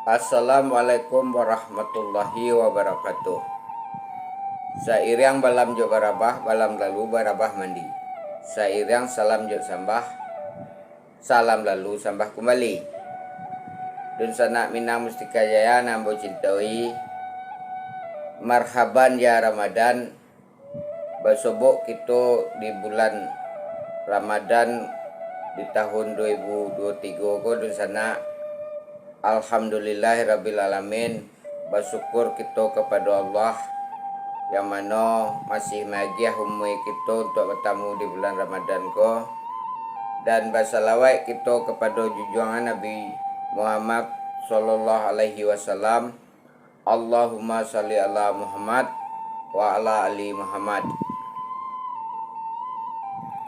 Assalamualaikum warahmatullahi wabarakatuh. Sairiang balam jo barabah, balam lalu barabah mandi. Sairiang salam jo sambah, salam lalu sambah kembali. Dun sana minang mustika jaya nambo cintawi. Marhaban ya Ramadan. Basobok kita di bulan Ramadan di tahun 2023 ko dun sana. Alhamdulillahirabbil alamin. Bersyukur kita kepada Allah yang mana masih magiah umui kita untuk bertemu di bulan Ramadan ko, dan bersalawat kita kepada junjungan Nabi Muhammad sallallahu alaihi wasallam. Allahumma shalli ala Muhammad wa ala ali Muhammad.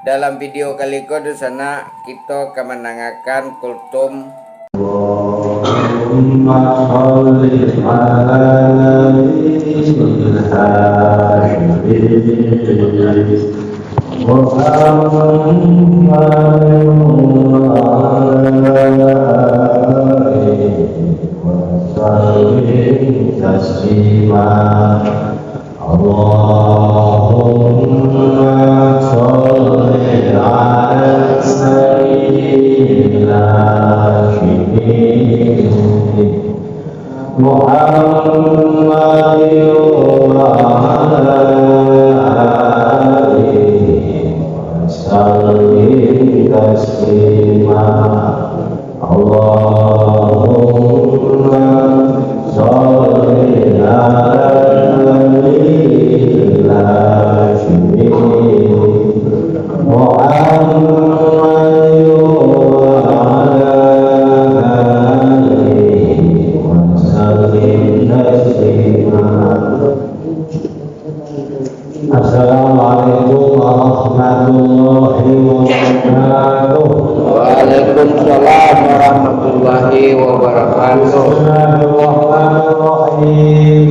Dalam video kali ini sana kita akan menangakan kultum Allahumma sholli ala nabiyyil hashim Allahumma sholli ala sayyidil hashim Muhammadin wa ala alihi wa sallim taslima Allahumma sholli ala nabiyyil hashim Muhammadin wa ala Assalamualaikum warahmatullahi wabarakatuh. Waalaikumsalam warahmatullahi wabarakatuh. Bismillahirrahmanirrahim.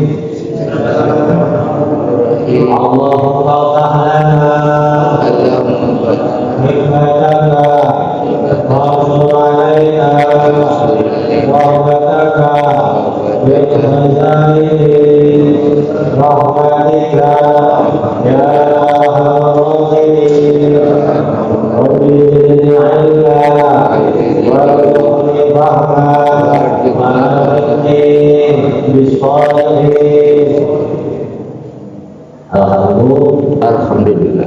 Allahumma ta'ala hikmataka wa alaina rahmataka bil khaza'in rahmatika ya arhamar rahimin rabbi zidna warzuqni rahmah bismillahirrahmanirrahim. Alhamdulillah.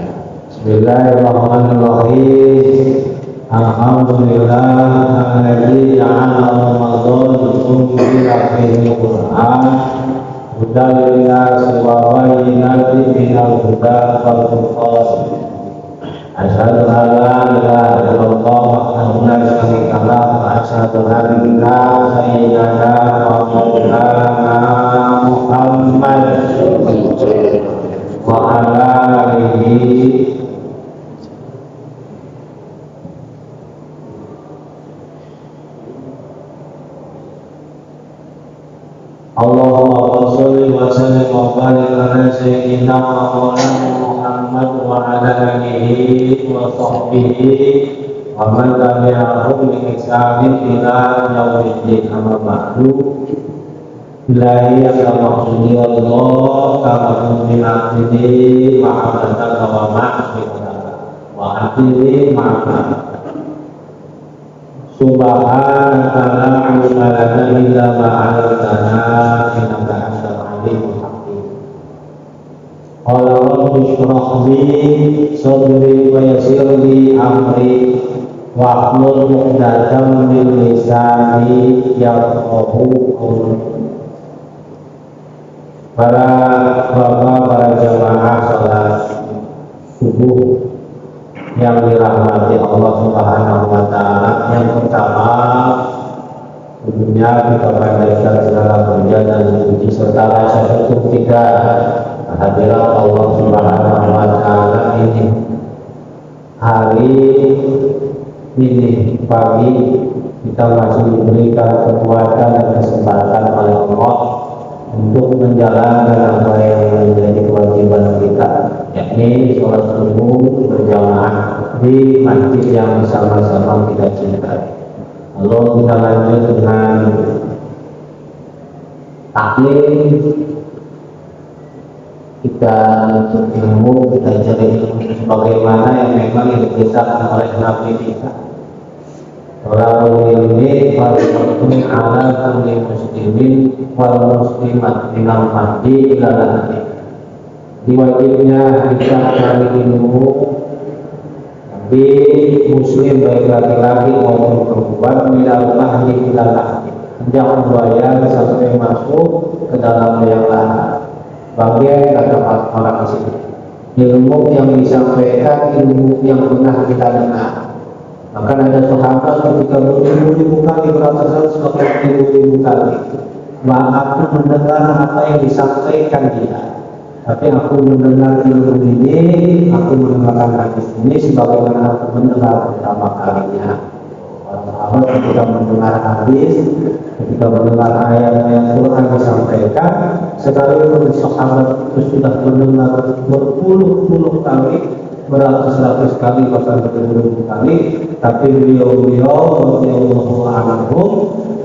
Bismillahirrahmanirrahim. Alhamdulillahilladzi ja'ala Ramadan unzila fihi Qur'an hudan lin-nasi wa bayyinatin minal huda wal furqan. Asyhadu an la ilaha illallah wahdahu la syarika lahu wa asyhadu anna sayyidana wa maulana Muhammad wa ala alihi Allahumma sholli wa sallim wa barik ala sayyidina wa maulana Muhammad wa ala alihi wa sahbihi wa man tabi'ahum bi ihsanin ila yaumiddin. Amma ba'du. Ilahi ya maksudi Allah kama min abdi ma'abataka wa ma'abataka wa abdi ma'abataka Subhanaka la ilma lana illa ma 'allamtana innaka antal alimul hakim. Qala rabbi shrah li sadri wa yassir li amri wa hlul 'uqdatam min lisani yafqahu qawli. Para bapak, para jamaah salat subuh yang dirahmati Allah Subhanahu wa ta'ala, yang sebelumnya kita panjatkan segala puja dan puji serta rasa syukur kita kehadirat Allah Subhanahu wa Ta'ala ini. Hari ini pagi kita masih diberikan kekuatan dan kesempatan oleh Allah untuk menjalankan apa yang menjadi kewajiban kita, yakni sholat subuh berjamaah di masjid yang sama-sama kita cintai. Lalu kita lanjut dengan taklim, kita untuk ilmu, kita cari ilmu sebagaimana yang memang diberitakan oleh Nabi kita. Orang ini fardu'un 'ala kulli muslimin wal muslimat minal mahdi ila lahdi. Diwajibnya kita cari ilmu di muslim baik laki-laki maupun perempuan minal mahdi ila lahdi. Jangan buaya sampai masuk ke dalam liang lahat. Bagian kata orang sini, ilmu yang disampaikan, ilmu yang pernah kita dengar. Bahkan ada sahabat ketika beribu-ribu kali beratus-ratus bahkan ribu-ribu kali, aku mendengar apa yang disampaikan dia, tapi aku mendengar ilmu ini, aku mendengarkan hadis ini sebagaimana aku mendengar pertama kalinya. Sahabat ketika mendengar hadis, ketika mendengar ayat-ayat Quran disampaikan, sekalipun sahabat itu sudah mendengar berpuluh-puluh kali, beratus-ratus kali, bahkan beribu-ribu kali, tapi beliau anhum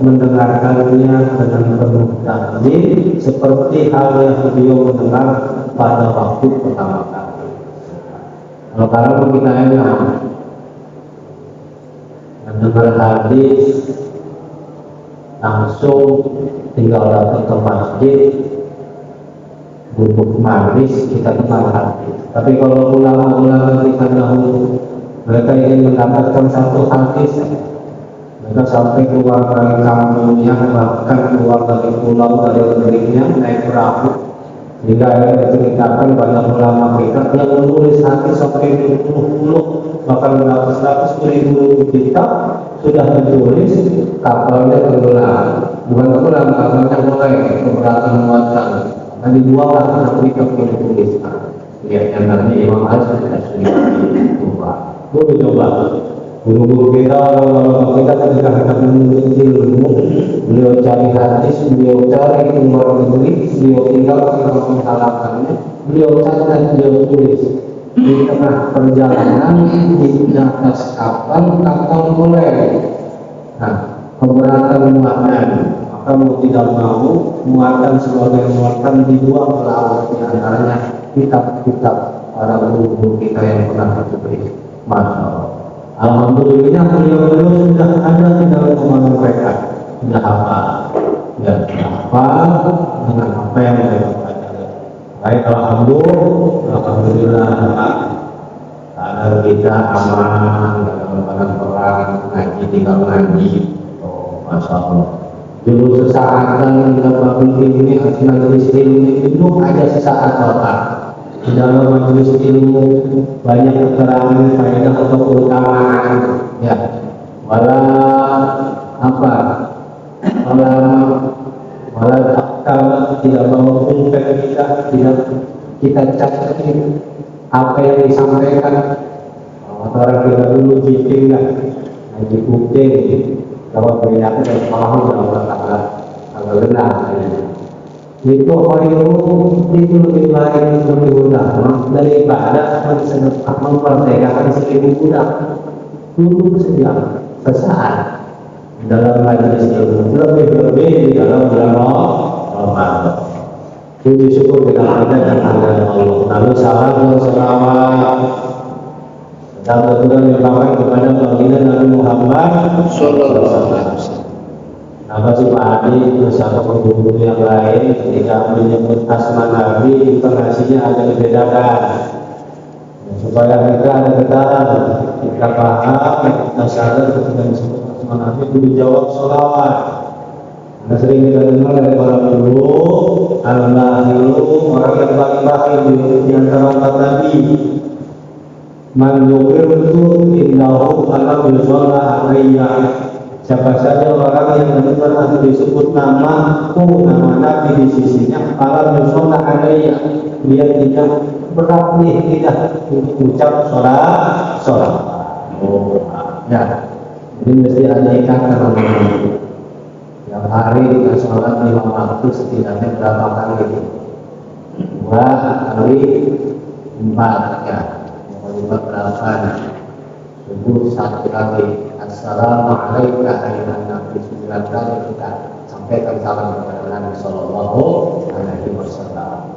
mendengarkannya dengan penuh taklim seperti hal yang beliau mendengar pada waktu pertama kali. Kalau kita enak mendengar hadis langsung tinggal datang ke masjid, duduk manis, kita kenal hadis. Tapi kalau ulama-ulama kita dahulu, mereka ingin mendapatkan satu hadis, mereka sampai keluar dari kampungnya, bahkan keluar dari pulau, dari negerinya, naik perahu. Jika ada diceritakan banyak ulama kita yang menulis hadis sampai 20, bahkan beratus-ratus ribu kitab sudah menulis, kapalnya tenggelam. Bukan tenggelam, kapalnya mulai keberatan muatan. Dan dibuang karena kitab yang dituliskan. Lihat yang tadi Imam Hasan sudah coba. Guru coba. Guru-guru kita ketika hendak menulis ilmu, beliau cari hadis, beliau cari ke luar negeri, beliau tinggal di kampung halamannya, beliau catat, beliau tulis. Di tengah perjalanan di atas kapal mulai. Nah, keberatan muatan, maka mau tidak mau muatan sebagai muatan dibuang ke laut, di antaranya kitab-kitab para guru kita yang pernah diberi. Masya Allah. Alhamdulillah beliau sudah ada di dalam kemana mereka, sudah hafal, dan hafal dengan apa yang mereka pelajari. Baik, alhamdulillah, agar kita aman dalam perang, ngaji tinggal ngaji. Oh, masya Allah. Dulu sesaat kan dalam ini majelis ilmu itu ada sesaat orang. Di dalam majelis ilmu banyak keterangan faedah atau keutamaan, ya. Kalau tidak mau kumpet kita catatkan apa yang disampaikan. Orang kita dulu bikin ngaji kuping, kalau ternyata dari paham dalam agak benar. Itu itu lebih baik, lebih mudah daripada sedekah memerdekakan 1000 budak. Dulu sejam sesaat dalam majelis ilmu, lebih di dalam bulan Ramadan. Puji syukur kita ada dan ada Allah. Lalu salam dan selawat dan betul dilakukan kepada baginda Nabi Muhammad Sallallahu Alaihi Wasallam. Apa sih Pak Adi bersama guru yang lain ketika menyebut asma Nabi intonasinya ada dibedakan supaya kita ada ketahuan, kita paham, kita sadar ketika disebut asma Nabi itu dijawab sholawat. Nah, sering kita dengar dari para guru, al-bahilu, orang yang paling bakhil di antara umat Nabi. Man yukirtu innahu alam yusholla alayya. Siapa saja orang yang mendengar atau disebut namaku, nama Nabi di sisinya, kalau yusholla alaiya, dia tidak beraknih, tidak ucap sholat. Oh, ya. Jadi mesti ada ikatan namanya. Yang hari kita sholat 5 waktu setidaknya berapa kali? 2 kali 4 ya. Yang berapa? Subuh 1 kali. Assalamualaikum ayuhan Nabi 9 kali kita sampaikan salam kepada Nabi Sallallahu Alaihi Wasallam.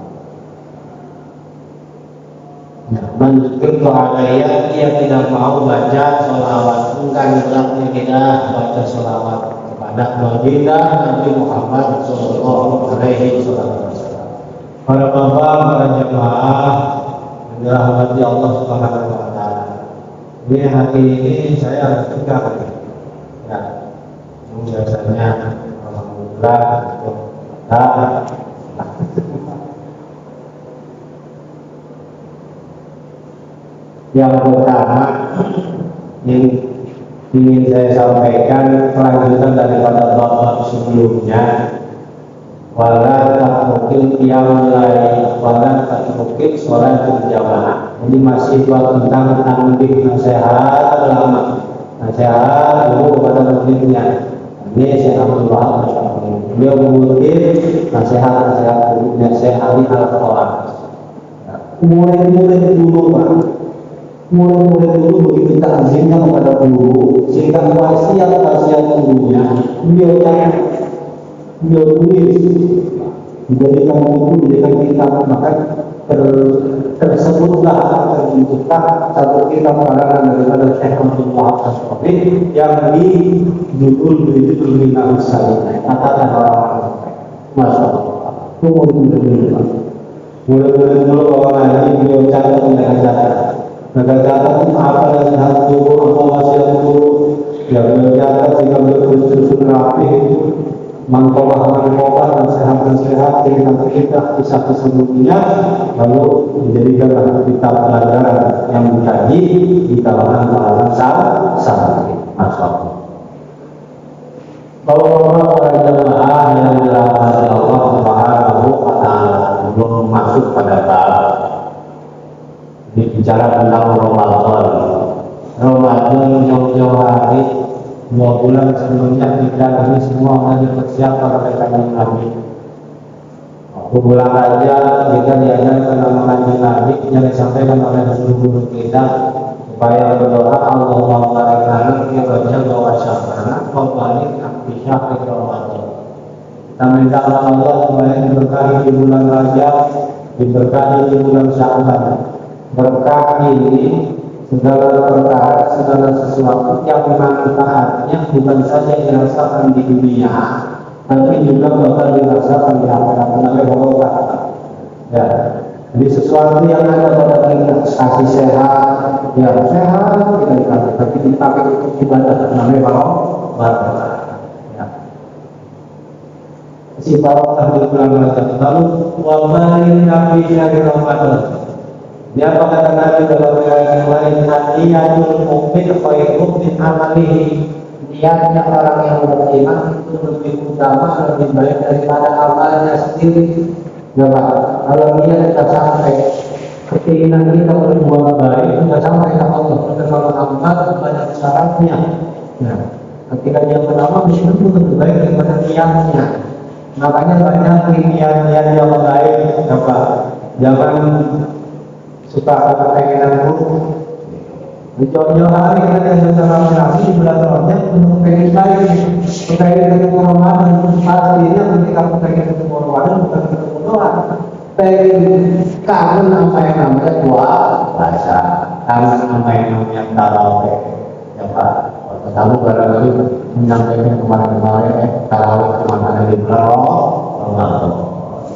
Ya, menunjukkan alaiya dia tidak mau baca sholawat, bukan tidak baca sholawat kepada baginda Nabi Muhammad Sallallahu Alaihi Wasallam. Para bapak, para jemaah yang dirahmati Allah Subhanahu Wa Taala. Ini hari ini saya harus tegak ya, biasanya alhamdulillah yang pertama yang ingin saya sampaikan kelanjutan daripada bab sebelumnya, wala takrukil qiyamul lail, wala takrukil sholat berjamaah. Ini masih bab tentang tanbih, nasihat ulama, nasihat guru kepada muridnya. Ini Syekh Abdul Wahab beliau mengutip nasihat gurunya Syekh Ali Al-Quran. Murid-murid dulu Pak, murid-murid dulu begitu takzimnya kepada guru, sehingga wasiat gurunya beliau tulis, dijadikan buku, dijadikan kitab, maka tersebutlah terbentuklah satu kitab karangan daripada Syekh Abdul Wahab As-Sofi yang dijudul Minhajus Salikin, katakan orang-orang Masya Allah. Mulai dulu orang ngaji beliau catat dengan catat. Maka catat apa nasihat guru, apa wasiat guru, ya beliau catat sehingga beliau tersusun rapi. Mangkobah nasihat cerita kisah sebelumnya, lalu menjadikan kitab pelajaran yang dikaji di kalangan para santri. Masya Allah. Bahwa para jemaah yang dirahmati Allah Subhanahu wa Ta'ala, belum masuk pada bab ini bicara tentang Ramadan jauh-jauh hari 2 bulan sebelumnya kita ini semua hanya bersiap oleh kanjeng Nabi. Waktu bulan aja kita diajarkan nama kanjeng Nabi yang disampaikan oleh guru kita supaya berdoa Allahumma barik lana fi rajab wa sya'ban wa barik fi syahri Ramadan. Kita minta Allah supaya diberkahi di bulan Rajab, diberkahi di bulan Sya'ban. Berkah ini segala perkara, segala sesuatu yang manfaatnya bukan saja dirasakan di dunia, tapi juga bakal dirasakan di akhirat oleh Allah. Ya, jadi sesuatu yang ada pada kita kasih sehat, ya sehat kita dikasih, tapi dipakai untuk ibadah namanya barokah. Ya, si barokah di bulan Rajab. Lalu wabarin nabi syahri Ramadan. Dia kata Nabi dalam riwayat yang lain, hadiyatul mukmin khairun min amalihi. Niatnya orang yang beriman itu lebih utama, lebih baik daripada amalnya sendiri. Ya Pak, kalau dia tidak sampai keinginan kita berbuat baik, tidak sampai ke Allah. Kalau amal banyak syaratnya. Nah, ketika dia beramal itu lebih baik daripada niatnya. Makanya banyak niat-niat yang baik, ya Pak. Jangan suka ada pengenan buruk. Di jauh-jauh hari kita secara nabi di bulan Ramadan untuk pengen baik, pengen ketemu Ramadan. Artinya ketika pengen ketemu Ramadan bukan ketemu doa, pengen kangen apa yang namanya puasa, kangen apa yang namanya tarawih. Ya Pak, kamu barangkali menyampaikan kemarin-kemarin tarawih kemana di bulan Ramadan.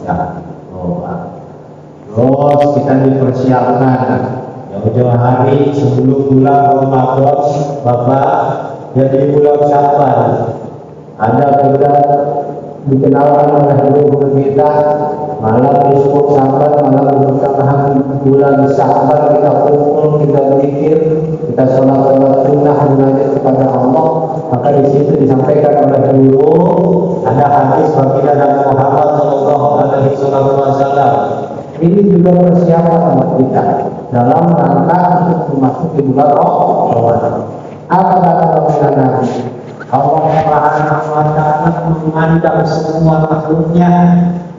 Ya, terus kita dipersiapkan jauh-jauh hari sebelum bulan Ramadan, Bapak, jadi bulan Sya'ban. Ada juga dikenalkan oleh guru kita malam disebut Sya'ban, malam bersamaan bulan Sya'ban kita kumpul, kita zikir, kita sholat sunnah mengajar kepada Allah. Maka di situ disampaikan oleh guru, ada hadis baginda Nabi Muhammad Shallallahu Alaihi Wasallam. Ini juga persiapan umat kita dalam rangka untuk memasuki bulan Ramadan. Apa kata baginda Nabi? Allah Subhanahu wa Ta'ala memandang semua makhluknya,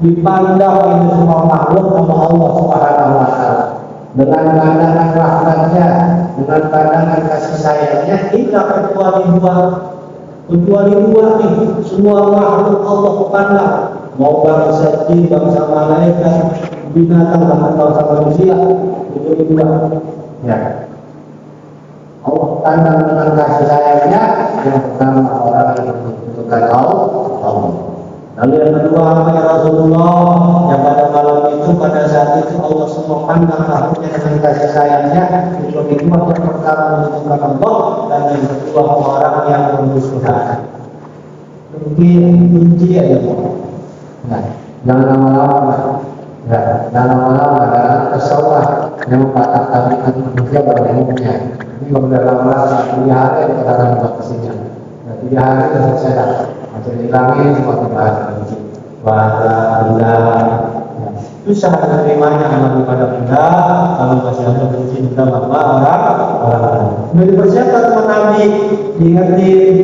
dipandang itu semua makhluk sama Allah Subhanahu wa Ta'ala dengan pandangan rahmatnya, dengan pandangan kasih sayangnya. Tidak kecuali dua nih, semua makhluk Allah pandang, mau bangsa jin, bangsa malaikat, binatang, bahkan bangsa manusia, itu dua. Ya, Allah pandang dengan kasih sayangnya. Yang pertama orang yang membutuhkan Allah. Lalu yang kedua, apa ya Rasulullah, yang pada malam itu, pada saat itu Allah semua pandang makhluknya dengan kasih sayangnya. Itu yang pertama membutuhkan Allah, dan yang kedua orang yang memusuhkan. Kunci aja, nah, jangan lama-lama, jangan lama-lama, karena kesalahan yang patahkan manusia pada umumnya. Ini udah lama-lama 3 hari kita akan buat kesini. Nah, 3 hari sudah selesai dah. Masih dihilangin semua dibahas lagi. Bahasa benda. Susah menerimanya amal ibadah benda. Kalau masih ada kunci benda apa orang. Sudah dipersiapkan sama Nabi, diingetin.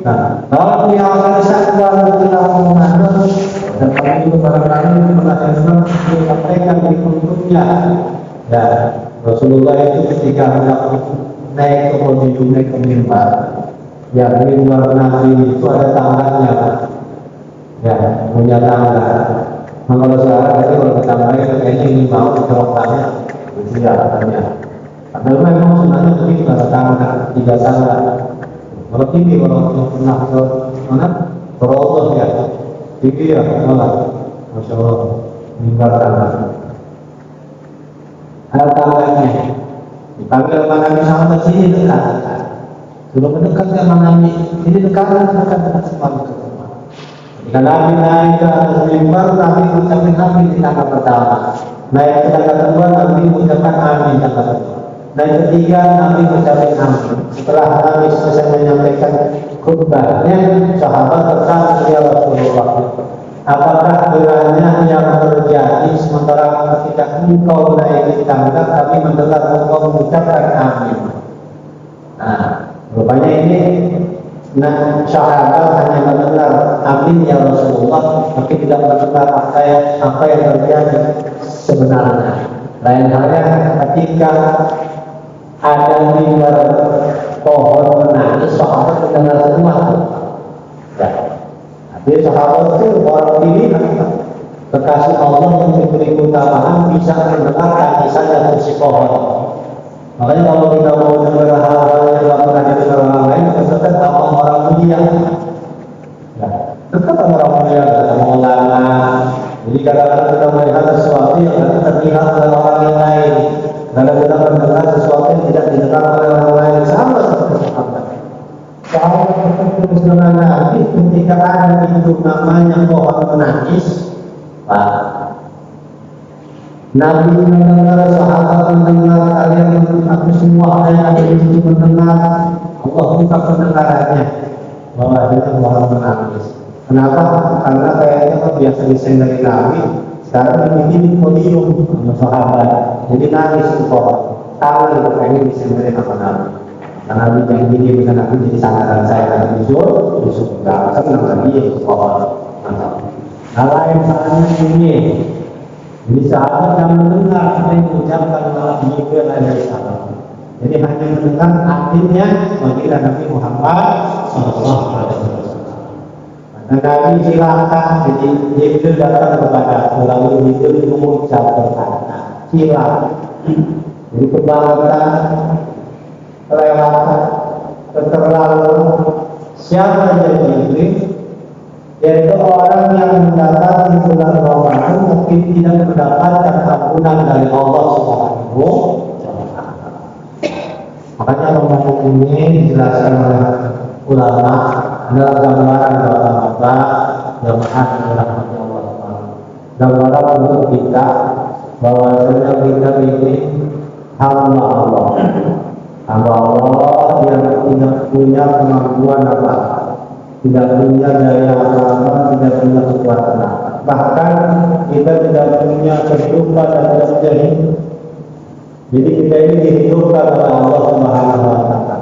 Nah, kalau yang akan sakwa kita mengandung dan kami juga barangkali pernah menyampaikan di kulturnya. Dan Rasulullah itu ketika hendak naik ke podium, naik ke mimbar, ya mimbar Nabi itu ada tangganya, ya punya tangga. Nah, kalau sekarang tadi kalau tangganya kayaknya ini mau diterokkannya, itu ya katanya. Karena memang sebenarnya begitu ada tangga, 3 tangga. Kalau tinggi, kalau pernah ke mana? Ke Rasulullah ya, tinggi ya, malah, masya Allah, mimbar tangga. Ada tangganya. Dipanggil Nabi sama sini dekat. Sudah mendekat ke Nabi, ini dekat semua. Jika Nabi naik ke atas mimbar, Nabi mengucapkan amin di tangga pertama. Naik ke tangga kedua, Nabi mengucapkan amin di tangga kedua. Naik ketiga, Nabi mengucapkan amin. Setelah Nabi selesai menyampaikan khutbahnya, sahabat bertanya, ya Rasulullah, apakah kiranya yang terjadi sementara ketika engkau naik di tangga kami mendengar engkau mengucapkan amin? Nah, rupanya ini sahabat hanya mendengar amin ya Rasulullah, tapi tidak mendengar apa yang terjadi sebenarnya. Lain halnya ketika ada mimbar pohon menangis, sahabat mendengar semua. Ya. Jadi sahabat itu orang ini kekasih Allah yang diberi keutamaan bisa mendengar tangisan dan musik pohon. Makanya kalau kita mau dengar hal-hal yang tidak pernah didengar orang lain, kita dekat sama orang mulia. Dekat sama orang mulia, sama ulama. Jadi kadang-kadang kita melihat sesuatu yang tidak terlihat oleh orang yang lain. Kadang kita mendengar sesuatu yang tidak didengar oleh orang lain, sama seperti sahabat. Sahabat terus dengan Nabi ketika ada itu namanya pohon menangis, Nabi mendengar, sahabat mendengar, kalian aku semua yang ada di situ mendengar. Allah buka pendengarannya bahwa ada pohon menangis. Kenapa? Karena kayaknya kan biasa desain dari Nabi, sekarang dibikin podium sama sahabat. Jadi nangis di pohon. Tahu kayaknya desain dari Nabi. Karena Nabi yang ini dengan Nabi jadi sandaran saya dan Yusuf enggak kan Nabi Yusuf pohon. Nah, lain saatnya ini. Jadi sahabat yang mendengar apa yang diucapkan oleh Jibril alaihissalam. Jadi hanya mendengar artinya baginda Nabi Muhammad sallallahu alaihi wasallam. Maka Nabi silakan, jadi Jibril datang kepada lalu Jibril mengucapkan kata silakan. Jadi kebanggaan, kelewatan, keterlaluan. Siapa yang Jibril? Yaitu orang yang mendapat di bulan Ramadan mungkin tidak mendapatkan ampunan dari Allah Subhanahu wa Ta'ala. Makanya Ramadan ini dijelaskan oleh ulama adalah gambaran bahwa jamaah adalah Allah Subhanahu. Gambaran untuk kita bahwa kita ini hamba Allah. hamba Allah yang tidak punya kemampuan apa, tidak punya daya apa, tidak punya kekuatan apa. Bahkan kita tidak punya kehidupan dan tidak punya hidup. Jadi kita ini dihidupkan oleh Allah Subhanahu wa Ta'ala.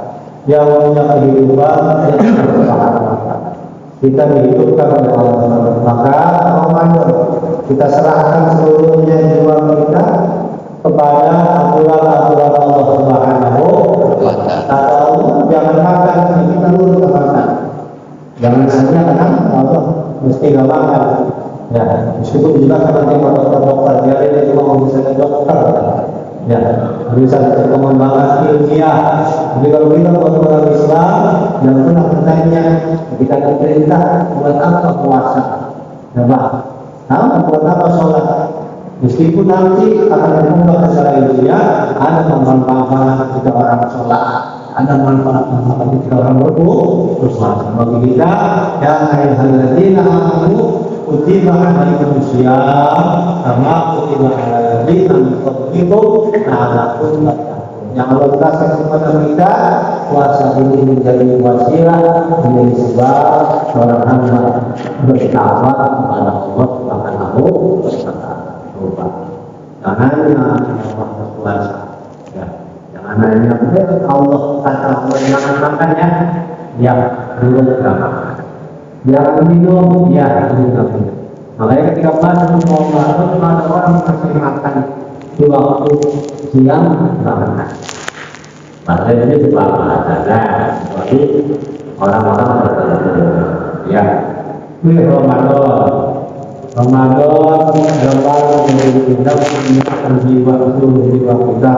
Yang punya kehidupan adalah Subhanahu wa Ta'ala. Kita dihidupkan oleh Allah Subhanahu wa Ta'ala. Maka Ramadan kita serahkan seluruhnya jiwa kita kepada aturan-aturan Allah Subhanahu wa Ta'ala. Jangan makan, kita lurus makan. Jangan hanya karena Allah mesti nggak makan. Ya, meskipun juga karena dokter dia cuma bisa dokter. Ya, bisa pengembangan ilmiah. Jadi kalau kita buat orang Islam, jangan pernah bertanya kita diperintah buat apa puasa, buat apa sholat. Meskipun nanti akan dibuka secara ilmiah, ada manfaat kita orang sholat, ada manfaat kita orang berpuasa. Bagi kita yang ayuhalladzina amanu kutiba alaikum syiyam kama kutiba alal ladzina min qablikum la'allakum tattaqun. Yang Allah kasih kepada kita puasa ini menjadi wasilah, menjadi sebab seorang hamba bertawaf kepada Allah Subhanahu wa Ta'ala. Jangan hanya puasa, ya. Jangan hanya Allah kata jangan makan ya dulu enggak makan. Jangan minum, ya minum. Makanya ketika masuk Ramadan, ada orang masih makan di waktu siang makan. Padahal ini juga ada, tapi orang-orang tertentu, ya. Ini Ramadan dalam menjadi kita mengingatkan jiwa kita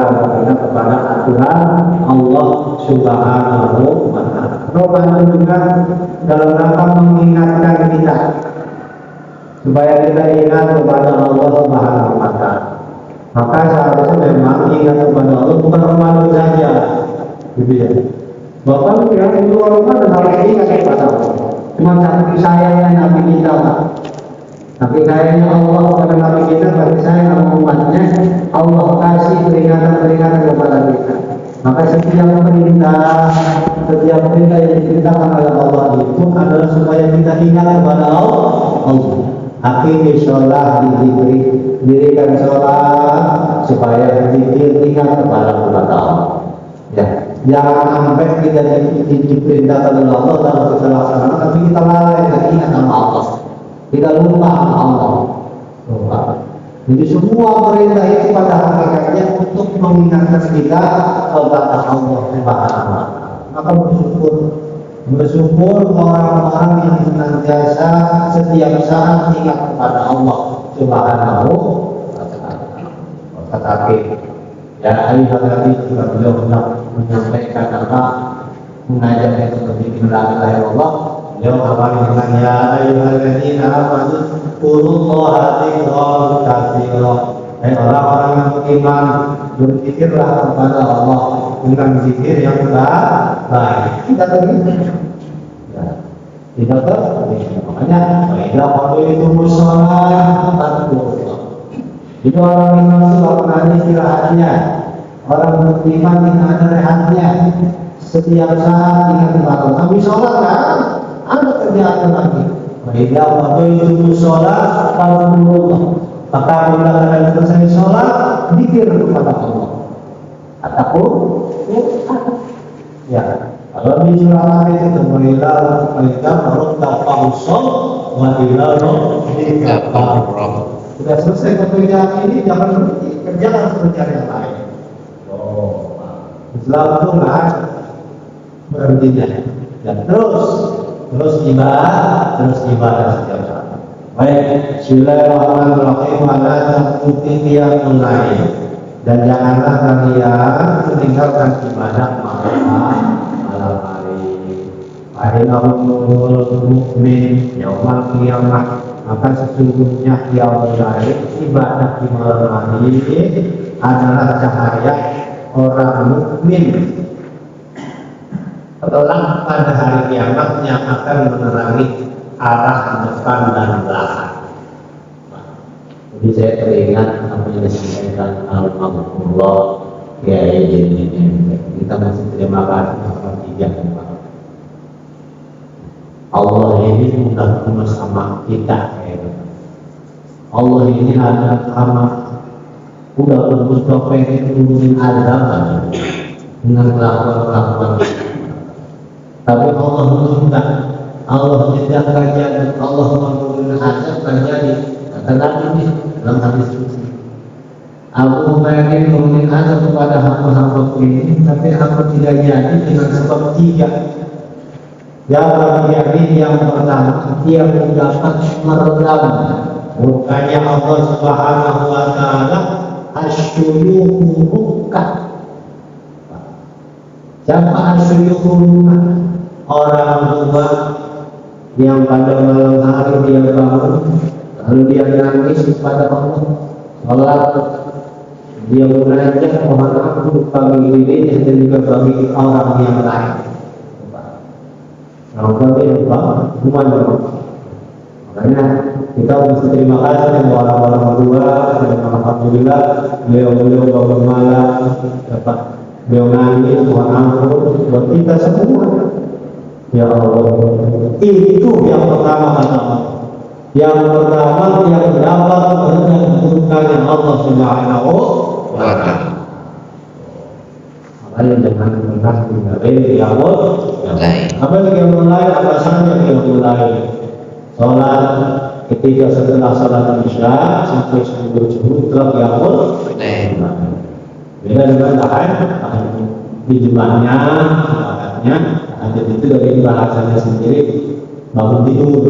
kepada aturan Allah Subhanahu wa Ta'ala. Ramadan juga dalam rangka mengingatkan kita supaya kita ingat kepada Allah Subhanahu wa Ta'ala. Maka seharusnya memang ingat kepada Allah bukan Ramadan saja, gitu ya. Bahkan yang di luar Ramadan harus ingat kepada Allah. Cuma kasih sayangnya Nabi kita, tapi sayangnya Allah kepada Nabi kita, tapi sayang sama umatnya, Allah kasih peringatan-peringatan kepada kita. Maka setiap perintah yang diperintahkan oleh Allah itu adalah supaya kita ingat kepada Allah. Akhirnya sholat dirikan sholat supaya kita ingat kepada Allah. Ya, jangan sampai kita diperintahkan oleh Allah dalam kita laksanakan, tapi kita lalai dan ingat sama Allah. Kita lupa sama Allah. Lupa. Jadi semua perintah itu pada hakikatnya untuk mengingatkan kita kepada Allah Subhanahu wa Ta'ala. Maka bersyukur orang-orang yang senantiasa setiap saat ingat kepada Allah Subhanahu wa Ta'ala. Tetapi ya ayat-ayat juga beliau menyampaikan apa, mengajak kita berpikir la ilaha illallah. Beliau awali dengan ya ayyuhalladzina amanu dzkurullaha dzikran katsira. Orang-orang yang beriman, berzikirlah kepada Allah dengan zikir yang baik. Tidak terlihat. Ya. Tidak terlihat. Makanya kalau itu musola takut. Itu orang iman itu akan ada istirahatnya. Orang beriman tidak ada rehatnya. Setiap saat ingat kepada Allah. Kami sholat kan? Ada kerjaan lagi. Kalau itu sholat, kalau Allah. Maka apabila kalian selesai sholat, zikir kepada Allah. Ataupun ya, kalau di surah itu berilah baru tafawusol wadilah sudah selesai pekerjaan ini, jangan berhenti, kerjakan pekerjaan yang lain. Islam itu nggak berhentinya, dan terus ibadah setiap saat. Baik, bismillahirrahmanirrahim. Ala takuti qiyamul lail, dan janganlah kalian meninggalkan ibadah malam hari. Ahinahumul mukmin yaumal qiyamah, maka sesungguhnya qiyamul lail, ibadah di malam hari adalah cahaya orang mukmin. Kelak pada hari kiamat yang akan menerangi arah depan dan belakang. Jadi saya teringat apa yang disampaikan Alhamdulillah Kiai Jadi kita masih terima kasih sama tiga. Allah ini udah cuma sama kita. Allah ini ada sama udah berusaha pengen turunin azab dengan kelakuan-kelakuan. Tapi Allah minta, Allah tidak terjadi, Allah menurunkan azab terjadi. Kata Nabi dalam hadis suci, aku pengen turunin azab kepada hamba-hamba ini, tapi aku tidak jadi dengan sebab tiga. Yang terjadi yang pertama, dia mendapat meredam mukanya Allah Subhanahu wa Ta'ala, asyuyuhu rukah. Siapa asyuyuhu rukah? Orang tua yang pada malam hari dia bangun, lalu dia nangis kepada Allah, sholat, dia munajat mohon ampun bagi dirinya dan juga bagi orang yang lain. Nah, bagi apa? Makanya kita mesti terima kasih kepada orang-orang tua dan alhamdulillah beliau bangun malam dapat beliau nangis mohon ampun buat kita semua. Ya Allah, itu yang pertama kata Allah. Yang pertama yang dapat menyebutkan Allah Subhanahu wa Ta'ala. Makanya jangan pernah tinggalin ya Allah. Apa yang mulai, apa saja yang mulai. Sholat ketika setelah sholat isya sampai subuh telah ya Allah. Beda dengan tahan di jumlahnya, makanya ada itu dari bahasanya sendiri bangun tidur.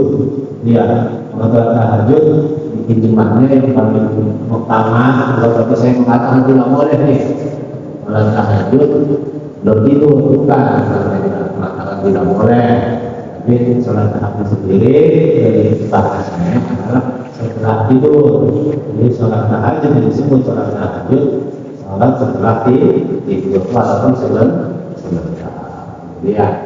Dia sholat tahajud bikin jumlahnya yang paling utama. Kalau saya mengatakan tidak boleh nih sholat tahajud belum tidur, bukan saya mengatakan tidak boleh. Tapi sholat tahajud sendiri dari bahasanya adalah setelah tidur. Jadi sholat tahajud disebut sholat tahajud sholat setelah tidur walaupun sebentar. Ya,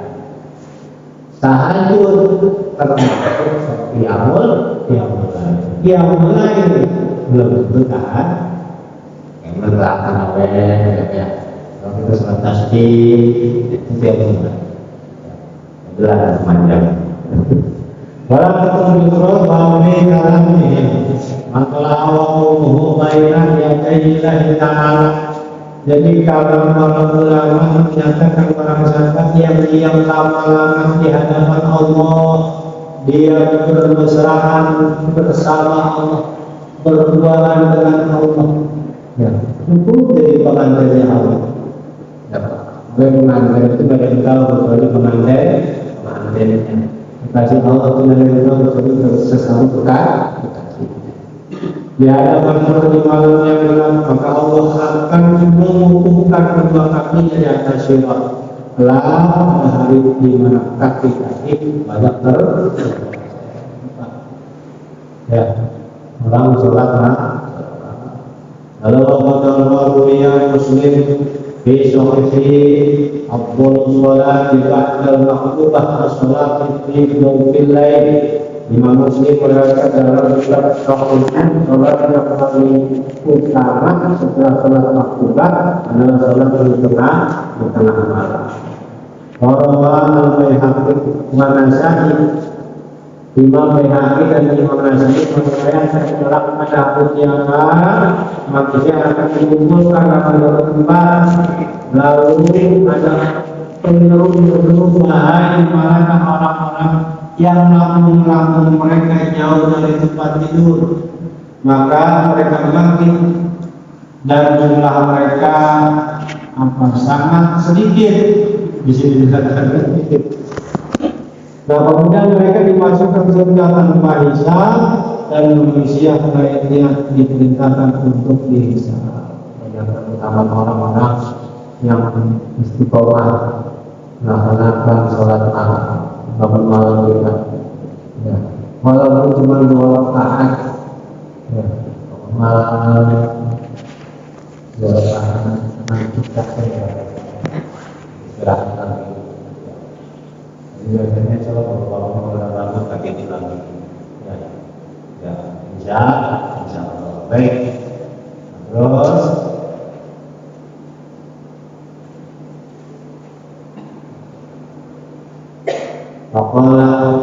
tahajud termasuk yang mulai belum tentu tahan. Yang menerapkan apa ya? Kalau kita sholat tasbih itu dia mulai. Adalah panjang. Walau terus bahwa kalamnya maklauhu bainan yadaillahi ta'ala. Jadi kalau ulama menyatakan barang siapa yang diam lama-lama di hadapan Allah, dia bermesraan bersama Allah, berduaan dengan Allah, ya itu jadi pengantinnya Allah. Pengantin itu bagi tahu kecuali pengantin kasih Allah pengantin itu betul sesama dekat. Di hadapan Allah di malam yang gelap, maka Allah akan mengukuhkan kedua kakinya di atas sirat. Pada hari di mana kaki-kaki banyak ya orang sholat lalu Allah Muslim fi sahihi afdhalus sholati ba'dal maktubah as-sholati fi jawfil lail. Imam Muslim berkata dalam kitab Sahih sholat yang paling utama setelah sholat maktubah adalah sholat di tengah malam. Rawahu al-Baihaqi wa Nasa'i. Imam Baihaqi dan Imam Nasa'i mengatakan setelah pada ujian manusia akan dikumpulkan pada tempat, lalu ada penerus wahai para orang-orang yang lambung-lambung mereka jauh dari tempat tidur, maka mereka bangkit dan jumlah mereka sangat sedikit. Di sini dikatakan sedikit. Nah, kemudian mereka dimasukkan surga tanpa hisab dan manusia lainnya diperintahkan untuk dihisab. Yang terutama orang-orang yang istiqomah melaksanakan sholat malam, bangun malam kita. Ya, walaupun cuma 2 rakaat, ya, malam 2 rakaat nanti kita istirahat. Biasanya kalau bangun kaki di lagi, ya, insya Allah. Baik. Terus Pakola,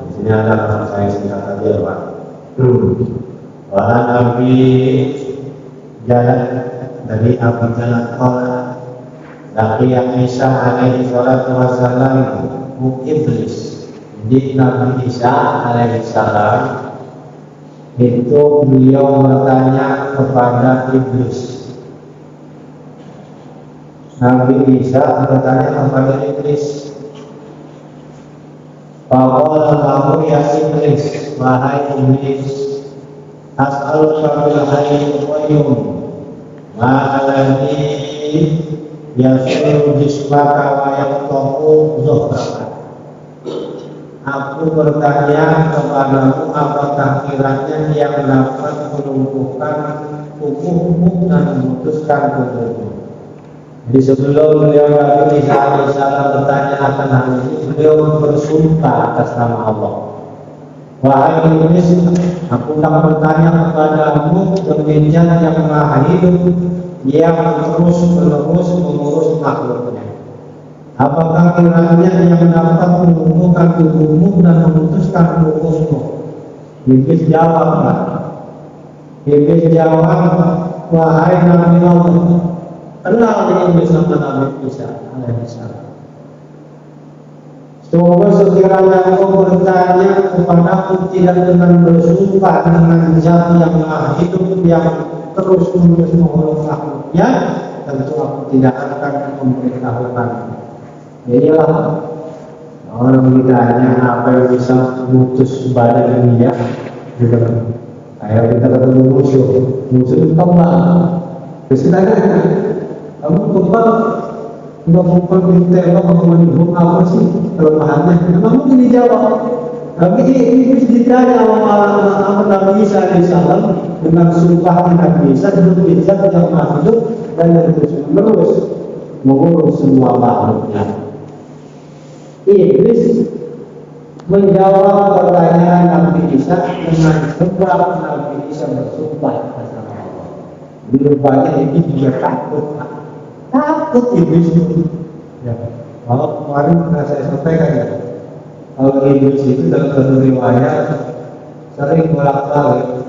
di sini ada saya singkat saja Pak. Wahan Abi jalan dari Abu Jalan Kola, Nabi Isa alaihi salatu wassalam iblis. Jadi Nabi Isa alaihi salam itu beliau bertanya kepada iblis. Nabi Isa bertanya kepada iblis. Faqala lahu ya iblis, wahai iblis, as'aluka bil hayyil qayyum ma alladhi yasiru jismaka wa yaqta'u zuhraka. Aku bertanya kepadamu, apakah kiranya yang dapat melumpuhkan tubuhmu dan memutuskan tubuhmu. Jadi sebelum beliau Nabi Isa alaihissalam bertanya akan hal ini, beliau bersumpah atas nama Allah. Wahai iblis, aku tak bertanya kepadamu demikian yang maha hidup, yang terus menerus mengurus makhluknya. Apakah kiranya yang dapat melumpuhkan tubuhmu dan memutuskan tubuhmu? Iblis jawab, Iblis jawab, wahai Nabi Allah, kenal dengan bersama Nabi Isa alaihissalam. Sungguh sekiranya engkau bertanya kepadaku tidak dengan bersumpah dengan zat yang maha hidup yang terus menerus mengurus makhluknya, tentu aku tidak akan memberitahukan. Inilah orang ditanya apa yang bisa memutus badan ini ya, gitu kan? Kayak kita ketemu musuh itu kembang, terus ditanya, kamu kembang nggak mungkin ditembak menghubung apa sih kelemahannya? Memang mungkin dijawab. Tapi ini ditanya sama Nabi Isa alaihissalam dengan sumpah Nabi Isa dengan zat yang maha hidup dan yang terus menerus mengurus semua makhluknya. Iblis menjawab pertanyaan Nabi Isa dengan sebab Nabi Isa bersumpah atas nama Allah. Rupanya Iblis juga takut iblis itu. Ya, kalau kemarin pernah saya sampaikan ya, kalau iblis itu dalam satu riwayat sering bolak-balik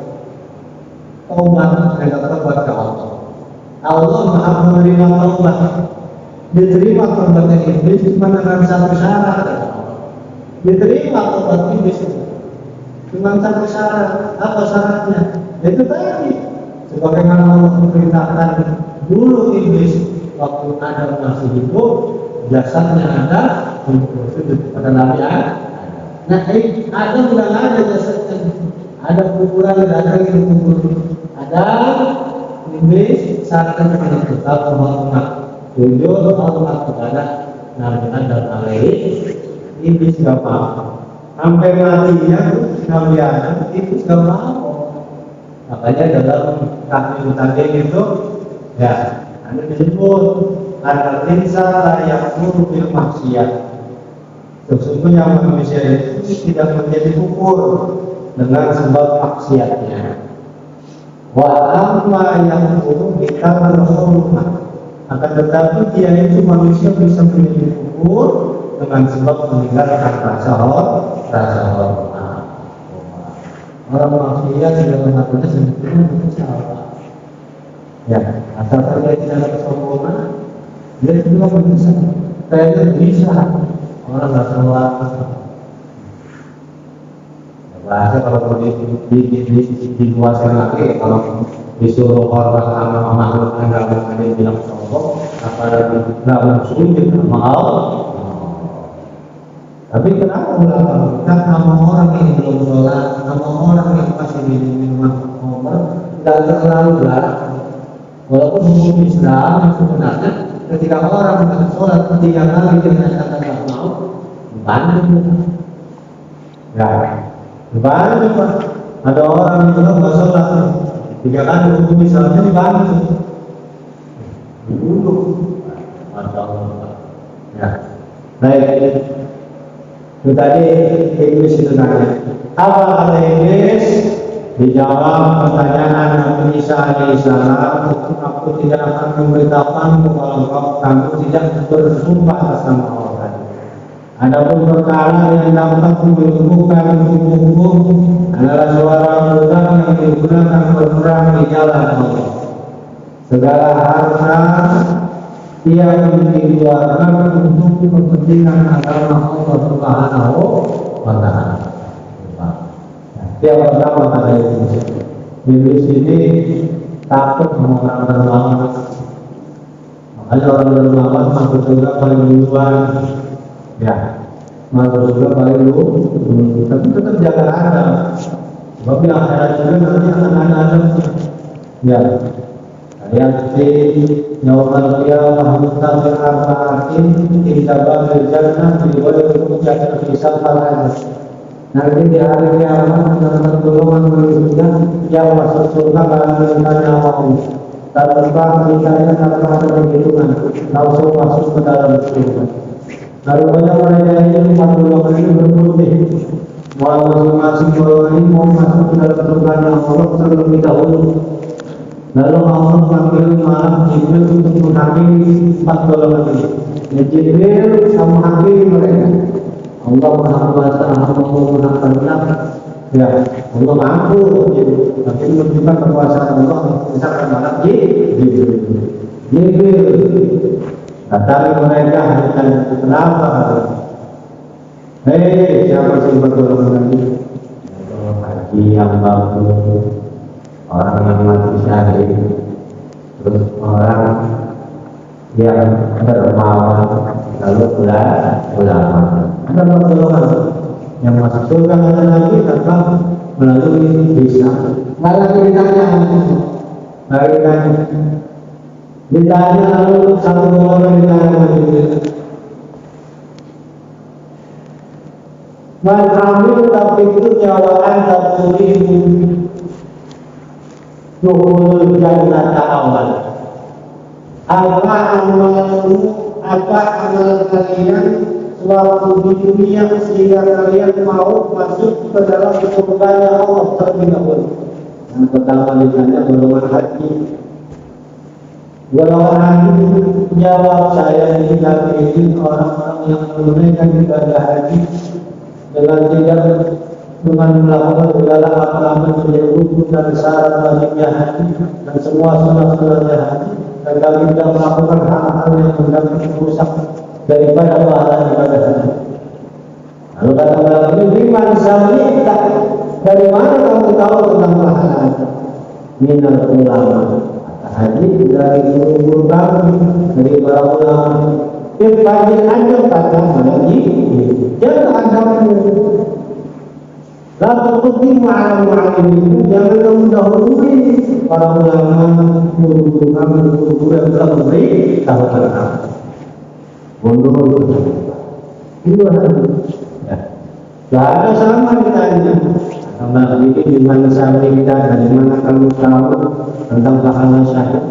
taubat dan tobat ke Allah. Allah maha menerima taubat. Diterima taubatnya iblis cuma dengan satu syarat. Diterima taubat iblis cuma satu syarat. Apa syaratnya? Itu tadi, sebagaimana Allah memerintahkan dulu iblis waktu Adam masih hidup, jasadnya ada untuk bersujud kepada Nabi Adam. Nah, Adam sudah ada jasadnya, ada kuburan, ada yang kubur. Ada iblis saat itu tetap menghormat, jujur hormat kepada Nabi Adam alaihi. Iblis gak mau, sampai matinya Nabi Adam iblis gak mau. Makanya dalam takdir itu ya ada disebut ada insan yang bil maksiat. Sesungguhnya manusia itu tidak menjadi kufur dengan sebab maksiatnya. Wa amma yang kufur kita berhormat. Akan tetapi dia itu manusia bisa menjadi kufur dengan sebab meninggalkan rasa hormat. Orang maksiat tidak mengatakan sebetulnya itu salah. Ya, asalkan dia tidak ada kesombongan, dia juga bisa. Kayaknya bisa orang nggak salah. Bahasa kalau dikuasai lagi, kalau disuruh orang sama makhluk anda ada yang bilang sombong, apalagi nggak sujud sama Allah. Tapi kenapa ulama kita sama orang yang belum sholat, sama orang yang masih minum khamr, nggak terlalu galak. Walaupun hukum Islam sebenarnya ketika orang tidak sholat 3 kali dia menyatakan tidak mau, dibantu. Ya, dibantu Pak. Ada orang yang tidak sholat 3 kali hukum Islamnya dibantu. Dibunuh. Masya Allah. Ya, baik. Itu tadi Iblis itu nanya. Apa kata Iblis? Dijawab pertanyaan Nabi Isa alaihissalam, aku tidak akan memberitahukanmu kalau kamu tidak bersumpah atas nama Allah. Adapun perkara yang dapat melumpuhkan tubuhmu adalah suara pedang yang digunakan berperang di jalan Allah. Segala harta yang dikeluarkan untuk kepentingan agama Allah Subhanahu wa Ta'ala. Yang pertama kata Iblis ini takut sama orang dermawan. Makanya orang dermawan masuk surga paling duluan. Ya, masuk surga paling dulu. Tapi tetap jaga adab. Sebab di akhirat juga nanti akan ada adabnya. Ya, ayat yawmal qiyamah mustaqil arba'atin inda babil jannah riwayat ucap terpisah pada. Nanti di hari kiamat dengan pertolongan manusia yang masuk surga dalam perintahnya Allah. Tanpa perintahnya tanpa ada perhitungan, langsung masuk ke dalam surga. Lalu banyak mereka ini 40 ini berputih. Mau masing-masing golongan ini mau masuk ke dalam surganya Allah terlebih dahulu. Lalu Allah panggil malam Jibril untuk menghakimi 4 golongan ini. Jibril sama hakimi mereka. Allah Maha Kuasa, Maha Pengasih. Ya, Allah mampu, tapi menunjukkan kekuasaan Allah. Misalkan malam Jibril. Datangi mereka dan kenapa? Hei, siapa sih bergolongan ini? Haji yang bagus, orang yang mati syahid, terus orang yang dermawan, lalu ulama. Ada golongan yang masuk surga ada lagi tanpa melalui bisa. Malah ditanya lalu satu golongan ditanya lagi. Amil tapi itu jawaan tertulis duhul jannah awal. Apa amal kalian waktu di dunia sehingga kalian mau masuk ke dalam surganya Allah terlebih dahulu. Yang pertama ditanya golongan haji. Golongan haji jawab saya ini orang-orang yang menunaikan ibadah haji dengan melakukan segala apa-apa menjadi rukun dan syarat wajibnya haji dan semua sunah-sunahnya haji, dan kami tidak melakukan hal-hal yang mendapat merusak daripada pahala ibadah haji. Lalu kata orang ini, "Liman samita?" Dari mana kamu tahu tentang pahala? Minal ulama. Haji dari guru kami, dari para ulama. Firfajil aja kata lagi, jangan anggapmu. Lalu putih ma'al-ma'al itu jangan kamu dahului para ulama, guru kami, guru yang telah memberi tahu kita. Mundur. Itu ya. Gak ada sama ditanya. Karena ini di mana sampai kita, dari mana kamu tahu tentang pahala syahid?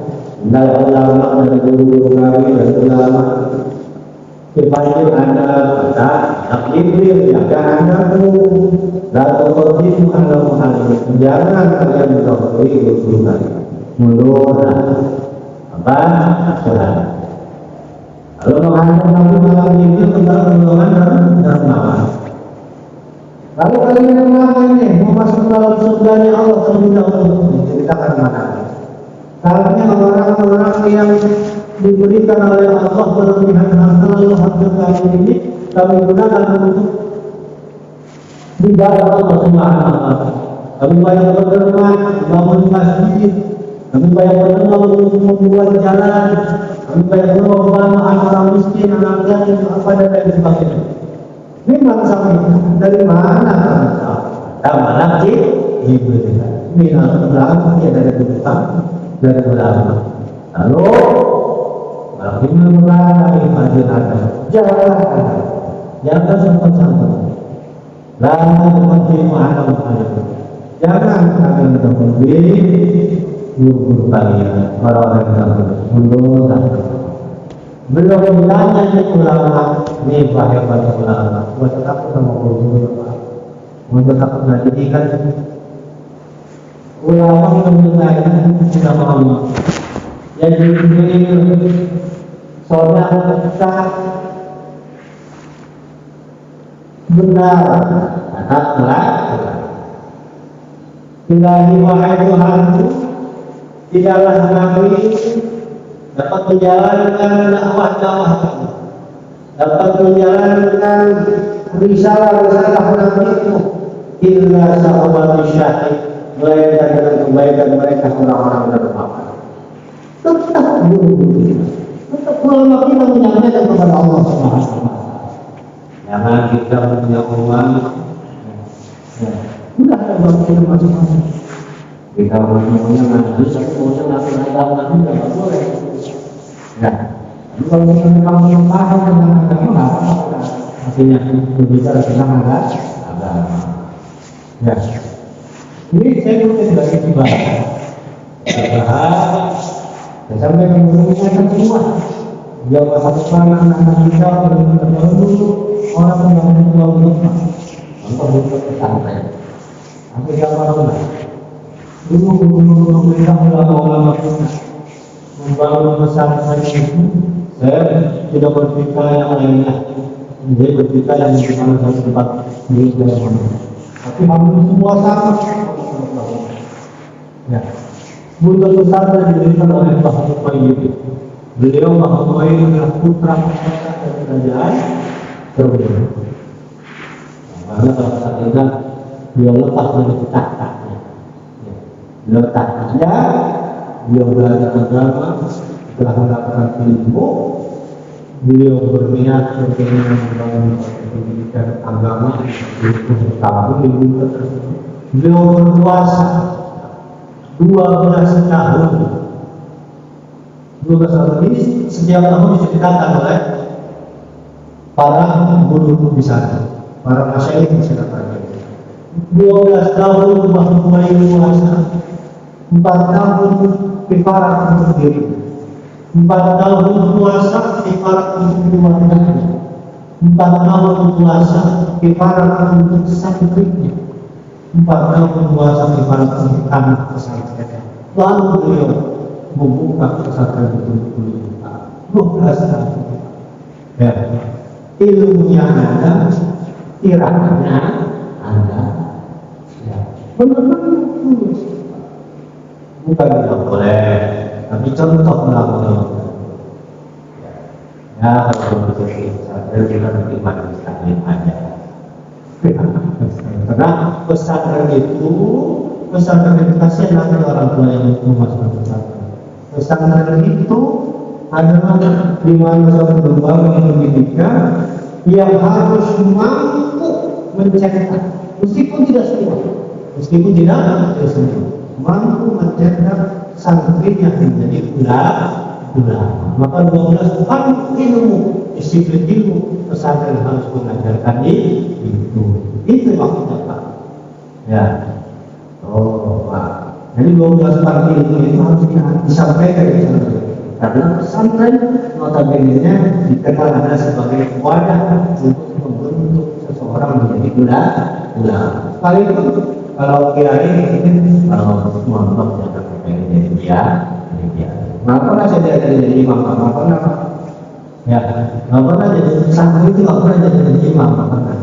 Dari ulama, dari guru kami, dari ulama. Dipanggil ada kata Jibril, jaga anakmu. Lalu qadimu ala Muhammad. Jangan kalian mendahului guru kami. Mundur. Apa? Surat. Lalu menghadap Nabi malam itu tentang golongan dermawan. Lalu kalian kenapa ini mau masuk dalam surganya Allah terlebih dahulu? Diceritakan mana? Karena orang-orang yang diberikan oleh Allah berlebihan harta lalu harta kami ini kami gunakan untuk ibadah Allah Subhanahu wa Ta'ala. Kami banyak berderma, bangun masjid, kami banyak berderma untuk membuat jalan, kami banyak berderma orang miskin, anak yatim, apa dan lain sebagainya. Memang sampai dari mana? Mana Jibril? Minal ulama, dia dari ulama, dari ulama. Lalu Bagaimana mulai majid ada? Jangan sempat-sempat. Lalu menjadi anak jangan kalian mendahului guru kalian, orang-orang yang mundur. Belum ditanya ini ulama, ini hebat ulama. Buat apa sama guru? Untuk apa mendidikan ulama mendidikan sudah mau. Jadi ini saudara kita benar, anak melak. Ilahi wahai Tuhanku, tidaklah kami dapat menjalankan dakwah kamu, dapat menjalankan risalah-risalah Nabi-Mu illa sahabat syahid, melainkan dengan kebaikan mereka orang-orang dermawan. Tetap tetap ulama kita menyampaikan kepada Allah Subhanahu wa taala. Jangan kita punya uang, udah ada kita macam-macam. Kita punya ngaji, tapi maunya ngaji nggak boleh. Ya, kalau kita kamu paham tentang agama, apa? Artinya berbicara tentang agama. Ya, ini saya mungkin sebagai ibadah. Dan sampai mengumpulkan semua. Dia melakukan anak-anak kita dulu orang yang tua rumah, untuk buka pesantren. Tapi siapa orang? Dulu pemerintah ulama kita membangun pesantren itu, saya tidak bercerita yang lainnya. Dia bercerita yang di mana saya sempat di dalam. Tapi hampir semua sama. Ya. Bukan pesantren didirikan oleh Mbah Muhammad. Beliau Mbah Muhammad adalah putra dari kerajaan Terus. Karena salah satunya beliau lepas dari tahta. Beliau tahta, beliau belajar agama, setelah mendapatkan ilmu, beliau berniat untuk membangun pendidikan agama di tahun tersebut. Beliau berpuasa 12 tahun. 12 tahun ini setiap tahun diceritakan oleh para guru di sana, para masyayikh di sana. 12 tahun mulai puasa, 4 tahun kifarat untuk diri, 4 tahun puasa kifarat untuk keluarga, 4 tahun puasa kifarat untuk santrinya, 4 tahun puasa kifarat untuk anak pesantren. Lalu beliau membuka pesantren betul-betul 12 tahun. Ya, ilmunya ada, kiranya ada. Ya, benar-benar bukan tidak boleh, tapi contoh melakukan. Ya, kalau begitu pesantren kita beriman Islam aja. Karena pesantren itu kasihan lagi orang tua yang memasukkan pesantren. Pesantren itu adalah di mana suatu lembaga pendidikan yang harus mampu mencetak, meskipun tidak semua, mampu mencetak santrinya menjadi ulama. Maka 12 tahun ilmu, disiplin ilmu pesantren harus mengajarkan itu maksudnya Pak. Ya, Pak. Jadi 12 tahun ilmu itu harus disampaikan di pesantren. Karena pesantren notabene-nya dikenal ada sebagai wadah untuk membentuk seseorang menjadi ulama. Kalau kiai mungkin kalau Muhammad yang pengen jadi dia. Nggak pernah saya jadi imam, nggak pernah. Ya, nggak pernah jadi santri itu, nggak pernah jadi imam, nggak pernah.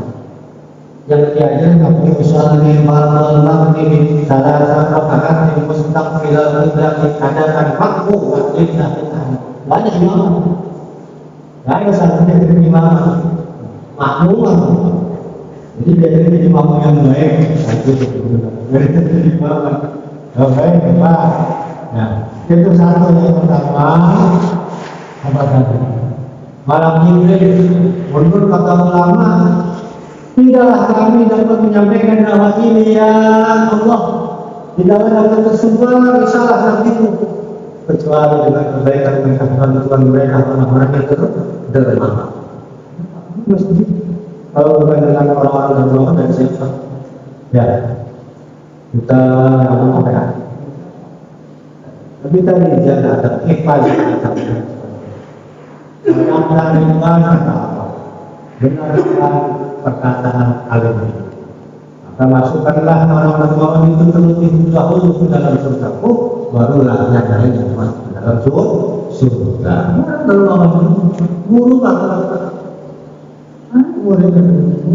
Yang kiai nggak punya usaha di malam ini salah satu kakak yang mustaqbil tidak ada kan makmu tidak banyak imam. Nggak ada santri jadi imam, makmu. Jadi jadi imam yang baik, itu jadi imam. Oke, Pak. Nah, itu satu yang pertama. Apa tadi? Malam Jibril, menurut kata ulama, tidaklah kami dapat menyampaikan dakwah ini ya Allah, tidaklah dapat tersebar risalah Nabi-Mu kecuali dengan kebaikan mereka, bantuan mereka orang-orang yang dermawan. Mesti kalau bukan dengan orang-orang dermawan dan siapa? Ya, kita apa ya? Tapi tadi jangan ada kepala kita. Jangan kata apa? Benarkan perkataan alim ini. Maka masukkanlah orang-orang bawah itu terlebih dahulu ke dalam surgaku, barulah yang lain yang masuk ke dalam surga. Kalau orang guru kata boleh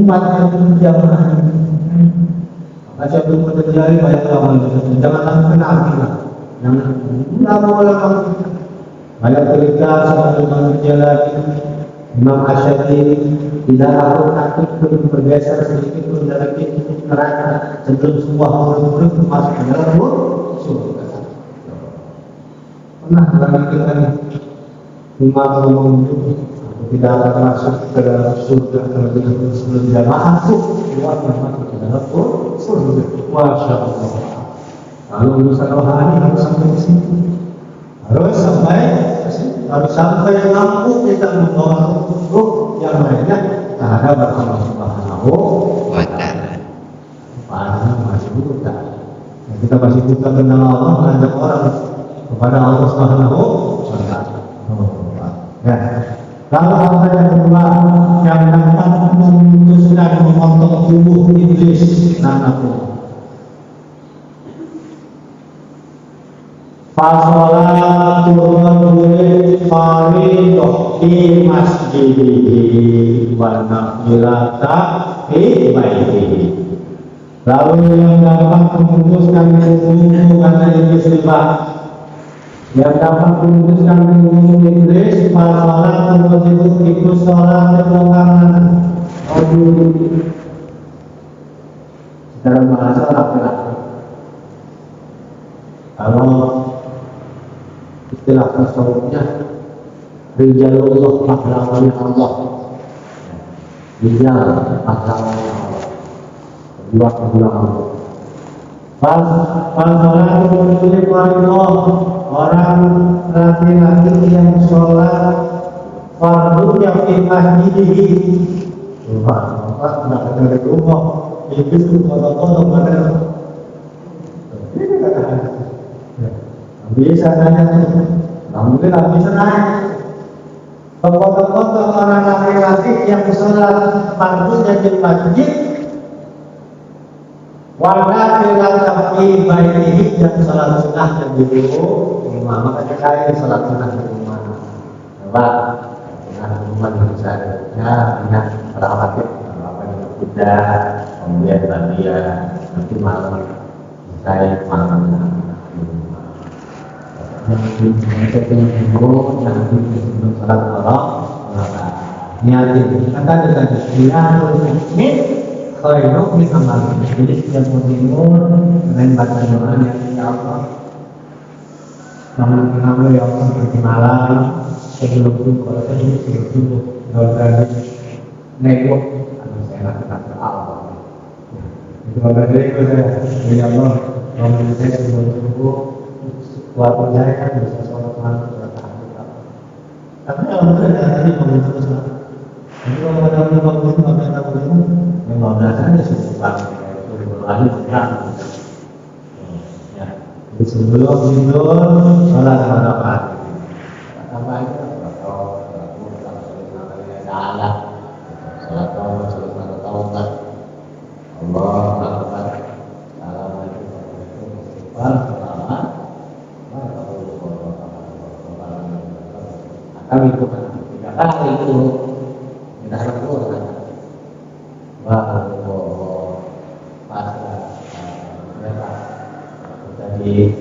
umat yang jamaah. Baca buku terjadi banyak orang itu. Jangan kena akibat. Jangan boleh banyak cerita soal manusia lagi. Imam Asy'ari tidak aku takut pun bergeser sedikit pun dari pintu neraka cenderung semua murid-murid masuk ke dalam surga. Pernah lagi kita Imam ngomong tidak akan masuk ke dalam surga terlebih sebelum jamaah keluar masuk ke dalam surga. Masya Allah. Lalu urusan rohani harus sampai di sini. Harus sampai mampu kita membawa ruh yang lainnya terhadap Allah Subhanahu wa Ta'ala. Masih buta. Kita masih buta tentang Allah, mengajak orang kepada Allah Subhanahu wa Ta'ala. Ya. Lalu apa yang kedua yang dapat memutuskan memotong tubuh iblis nanapun. Fasolatul rajuli faridah fi masjidihi wa nafilata fi baitihi. Lalu yang dapat memutuskan tubuh kata iblis riba, yang dapat memutuskan tubuh iblis fasolatul rajuli itu sholat terlongangan. Secara bahasa laki-laki. Kalau istilah tasawufnya rijalullah pahlawan Allah, rijal pahlawan Allah, kedua Allah. Orang laki-laki yang sholat fardu yang di masjidihi, tidak dari rumah, itu foto-foto mana? Ini kata bisa nanya, mungkin tidak bisa naik. Foto-foto orang laki-laki yang sholat fardunya di masjid, warga tapi baik yang sholat sunnah di rumah, makanya saya sholat sunnah di rumah. Coba, sunnah di rumah bisa ya, ingat perawatnya, kuda, kemudian nanti malam saya malam. Yang sebelum salat Allah niatin kata dengan niatul mukmin khairu min amal. Jadi setiap muslimun dengan baca doa ya Allah, namun ya Allah perkenalan sebelum kalau sebelum doa nego saya lakukan ke Allah. Itu dari ya Allah namun saya sebelum waktu saya kan bisa sholat malam bertahan. Tapi alhamdulillah tadi komunitas lah. Jadi kalau ada waktu itu maka tahu itu memang dasarnya cukup bagus. Lagi berat. Ya. Jadi sebelum tidur sholat malam. Apa itu? Sholat Allah. Kami itu kan tidak kali itu tidak harus keluar. Wah, pas mereka jadi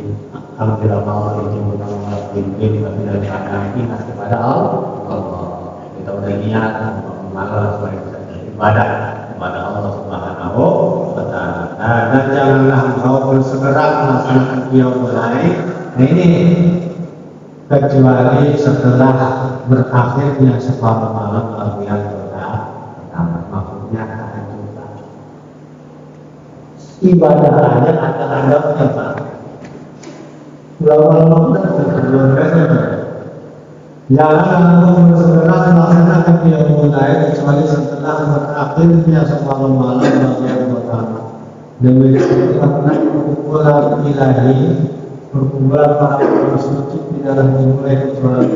kalau tidak mau dijemput sama pimpin tapi dari keadaan ingat kepada Allah. Kita udah niat malas supaya bisa beribadah kepada Allah Subhanahu wa Ta'ala. Dan janganlah engkau bersegera melaksanakan qiyamul lail. Nah ini kecuali setelah berakhirnya separuh malam bagian pertama, maksudnya tahajud. Ibadah hanya ada adabnya Pak. Ulama berkeluarga jangan engkau bersegera melaksanakan qiyamul lail kecuali setelah berakhirnya separuh malam bagian pertama. Demikian karena perkumpulan ilahi, perkumpulan para suci tidaklah dimulai kecuali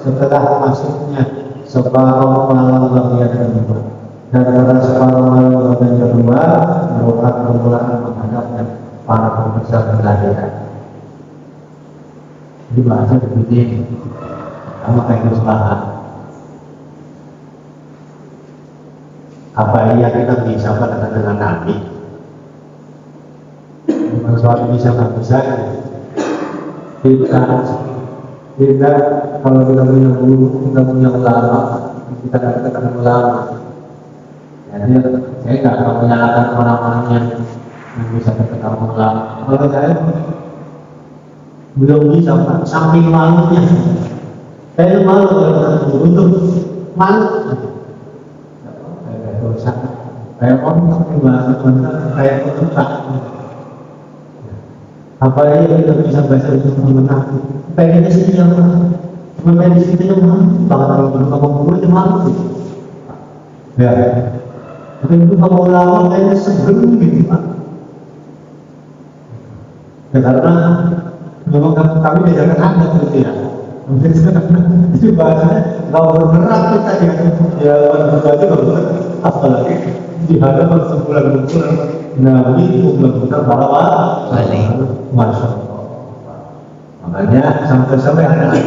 setelah masuknya separuh malam bagian kedua. Dan pada separuh malam bagian kedua merupakan permulaan menghadapnya para pembesar kelahiran. Dibahasnya begini, sama kayak usaha. Apa iya kita bisa berkata dengan Nabi? Bukan soal bisa nggak bisa. Kita kalau kita punya guru, kita punya ulama, kita katakan ulama. Jadi saya nggak akan menyalahkan orang-orang yang bisa berkata ulama. Kalau saya belum bisa, saking malunya. Saya malu kalau guru itu malu. Kayak dosa, kayak kontak bahasa kayak kontak. Apa aja kita bisa baca itu mengenai. Pengennya sih yang mana di situ yang mana, kalau guru itu malu. Ya, tapi itu kalau ulama kayaknya sebelum gitu Pak. Ya, karena memang kami diajarkan ada gitu ya. Itu bahasanya kalau bergerak kita ya berbaca bagus, apalagi di hadapan sebulan-bulan Nabi itu benar-benar bahwa masya Allah. Makanya sampai ada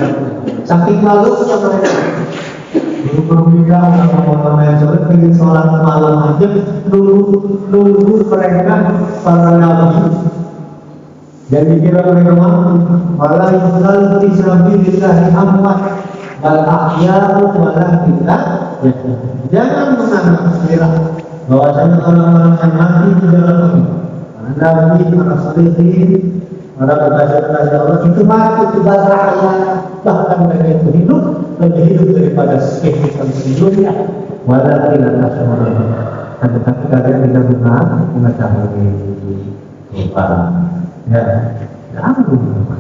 saking malunya mereka. Dulu berbicara sama yang sore pengen sholat malam aja nunggu mereka para nabi. Dan dikira mereka mampu malah yukal fi sabilillahi amwat bal ahyaru wala kita jangan mengira bahwasanya orang-orang yang mati di dalam ini Nabi, para salihin, para kekasih Allah itu mati di bal ahya, bahkan mereka itu hidup lebih hidup daripada kehidupan sebelumnya wala kita tetapi kalian tidak mengetahui ya, jangan lupa.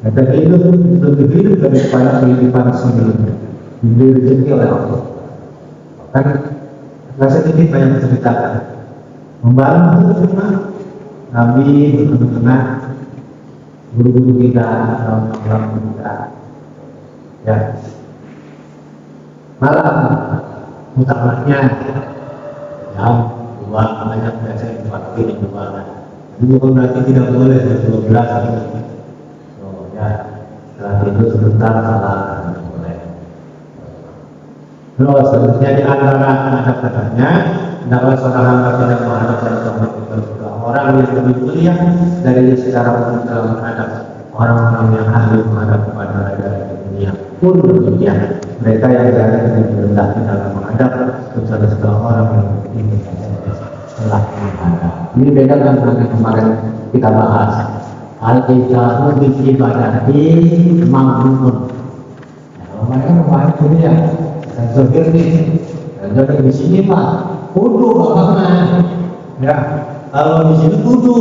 Kita hidup lebih hidup daripada kehidupan sebelumnya. Diberi rezeki oleh Allah. Kan nggak sedikit banyak menceritakan. Membantu cuma Nabi benar-benar guru-guru kita, orang-orang kita. Ya, malam utamanya jam 2 banyak biasa dipakai di luar. Bukan berarti tidak boleh jam 12 oh ya, setelah itu sebentar salah boleh. Terus selanjutnya di antara kata-katanya, dapat seorang hamba tidak menghadap dan orang yang lebih mulia dari secara umum dalam menghadap orang-orang yang ahli menghadap kepada raja di dunia pun demikian. Mereka yang berada di rendah dalam menghadap kepada segala orang yang ingin setelah menghadap. Ini beda dengan yang kemarin kita bahas. Al-Qiyamu bi ibadati mamnun. Nah, mereka membahas ini ya. Dan zahir nih. Dan jadi di sini Pak, kudu bagaimana? Ya, kalau di sini kudu.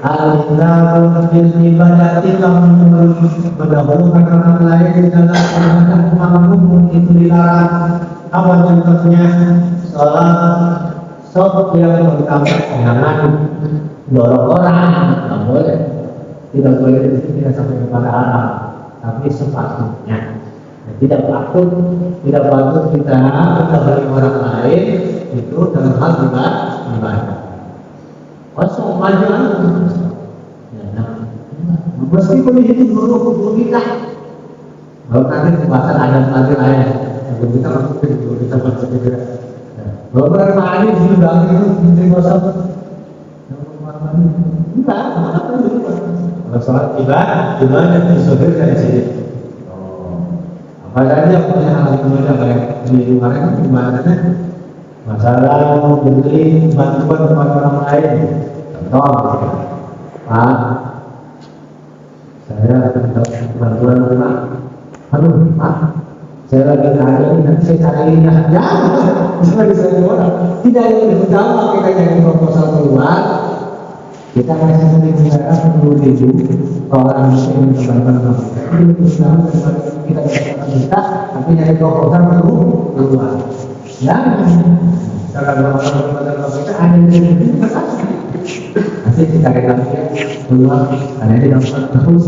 Al-Qiyamu bi ibadati mamnun. Mendahulukan orang lain di dalam ibadah mamnun itu dilarang. Apa contohnya? Salat sok yang pertama jangan dorong orang, tidak boleh tidak sampai kepada alam, tapi sepatutnya tidak patut kita bagi orang lain itu dalam hal ibadah. Kosong majuan, meskipun itu guru kita, kalau nanti bahasa ayat, kita masuk kita baca. Beberapa hari sudah itu menteri kosong. Enggak, apa itu? Kalau sholat ibadah, gimana disohir dari sini? Apa saja punya hal kemudian kayak di luar itu gimana? Masalah memberi bantuan kepada orang lain. Contoh, Pak, saya dapat bantuan Pak. Aduh, Pak, saya lagi cari, nanti saya cari jangan disebut orang. Tidak ada pertama kita cari proposal keluar, kita kasih negara 10.000 orang yang berbantuan kita. Ini pertama kita kita, tapi dari proposal keluar. Kalau orang kita ada yang nanti kita rekan keluar, karena dia dapat terus.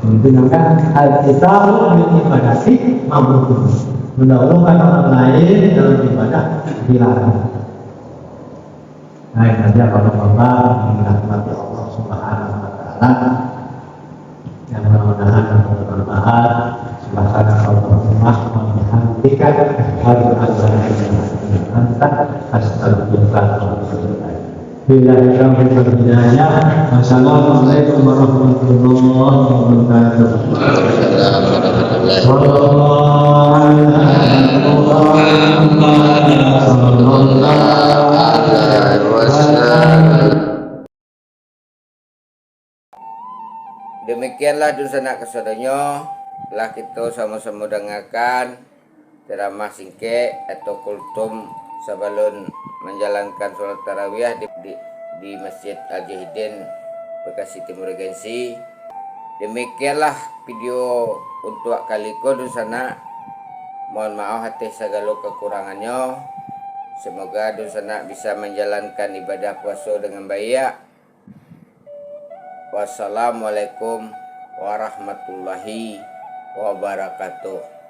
Menggunakan Alkitab ibadati mampu mendahulukan orang lain dalam ibadah dilarang. Nah, ini saja kalau Bapak dirahmati Allah Subhanahu wa Ta'ala, yang mudah-mudahan bermanfaat. Subhanallahi wa bihamdihi, wa Bila kami berbudaya. Wassalamualaikum warahmatullahi wabarakatuh. Demikianlah sanak kesadonyo telah kita sama-sama dengarkan ceramah singke atau kultum sebelum menjalankan sholat tarawih di Masjid Al-Jahidin Bekasi Timur Regensi. Demikianlah video untuk kali ko sana. Mohon maaf atas segala kekurangannya. Semoga sana bisa menjalankan ibadah puasa dengan baik. Wassalamualaikum warahmatullahi wabarakatuh.